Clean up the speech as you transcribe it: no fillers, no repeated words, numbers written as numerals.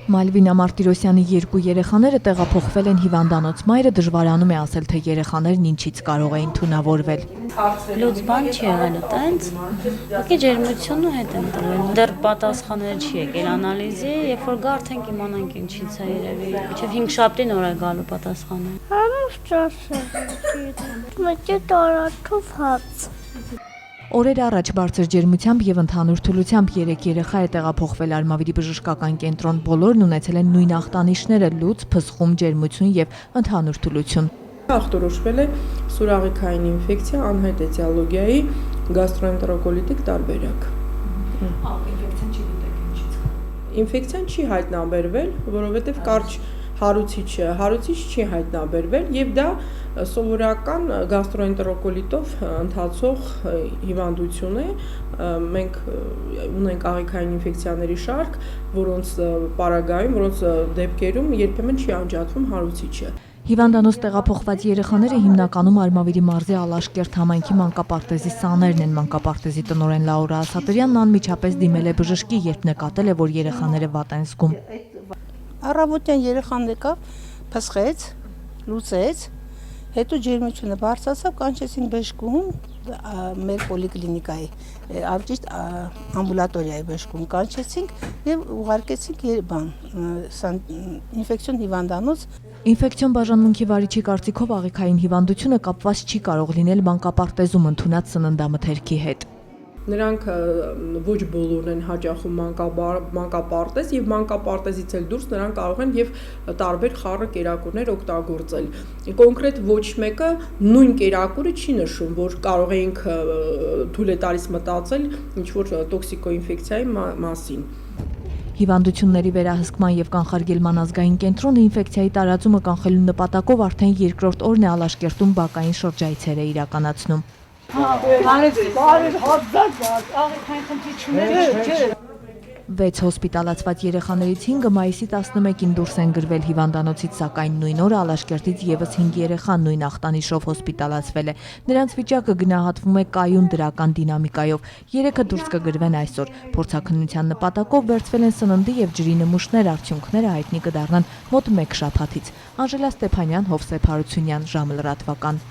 Մալվինա Մարտիրոսյանի երկու երեխաները տեղափոխվել են հիվանդանոց։ Մայրը դժվարանում է ասել, թե երեխաներն ինչից կարող էին թունավորվել։ Լույս բան չի եղել այտենց, ուղղակի ջերմությունը հետ են տրվել։ Դեռ պատասխաններ չի եկել անալիզի, երբ որ գա արդեն կիմանանք ինչից է երևի։ Մինչև 5 շաբթին օր է գալու պատասխանը։ Մեկը տարածով հաց։ Օրեր առաջ բարձր ջերմությամբ եւ ընդհանուր թուլությամբ 3 երեխա է տեղափոխվել Արմավիրի բժշկական կենտրոն։ Բոլորն ունեցել են նույն ախտանիշները՝ լուծ, փսխում, ջերմություն եւ ընդհանուր թուլություն։ Ախտորոշվել է սուրաղիքային ինֆեկցիա, անհայտ էտիոլոգիայի, գաստրոենտերոկոլիտիկ տարբերակ։ Ինֆեկցիան չի գիտեք ինչից։ Ինֆեկցիան չի հայտնաբերվել, որովհետեւ կարճ հարուցիչ չի հայտնաբերվել եւ դա սովորական գաստրոենտերոկոլիտով ընթացող հիվանդություն է։ Մենք ունենք աղիքային ինֆեկցիաների շարք, որոնց պարագայում, որոնց դեպքերում երբեմն չի անջատվում հարուցիչը։ Հիվանդանոց տեղափոխված երեխաները հիմնականում Արմավիրի մարզի Ալաշկերտ համայնքի մանկապարտեզի սաներն են։ Մանկապարտեզի տնօրեն Լաուրա Ասատրյանն անմիջապես դիմել է բժշկի, երբ նկատել է, որ երեխաները վատ են զգում։ Առավոտյան երեխան եկավ, փսխեց, լուծեց, հետո ջերմությունը բարձրացավ, կանչեցին բժշկուհուն մեր պոլիկլինիկայի, ճիշտ ամբուլատորիայի բժշկուհուն կանչեցինք եւ ուղարկեցինք ինֆեկցիոն հիվանդանոց։ Ինֆեկցիոն բաժանմունքի վարիչի կարծիքով աղիքային հիվանդությունը կապված չի կարող լինել մանկապարտեզում ընդունած սննդամթերքի հետ։ Նրանք ոչ բոլորն են հաճախում մանկապարտեզ եւ մանկապարտեզից էլ դուրս նրանք կարող են եւ տարբեր խառը կերակուրներ օգտագործել։ Կոնկրետ ոչ մեկը նույն կերակուրը չի նշում, որ կարող էինք թույլ է տալիս մտածել ինչ որ տոքսիկոինֆեկցիայի մասին։ Հիվանդությունների վերահսկման եւ կանխարգելման ազգային կենտրոնը ինֆեկցիայի տարածումը կանխելու նպատակով արդեն երկրորդ օրն է Ալաշկերտում բակային շրջայցեր է իրականացնում։ Վեց հոսպիտալացված երեխաներից 5-ը մայիսի 11-ին դուրս են գրվել հիվանդանոցից, սակայն նույն օրը Ալաշկերտից եւս 5 երեխա նույն ախտանիշով հոսպիտալացվել է։ Նրանց վիճակը գնահատվում է կայուն դրական դինամիկայով։ 3-ը դուրս կգրվեն այսօր։ Փորձաքննության նպատակով վերցվել են սննդի եւ ջրի նմուշներ, արդյունքները հայտնի կդառնան մոտ 1 շաբաթից։ Անժելա Ստեփանյան, Հովսեփ Հարությունյան, ժամը լրատվական։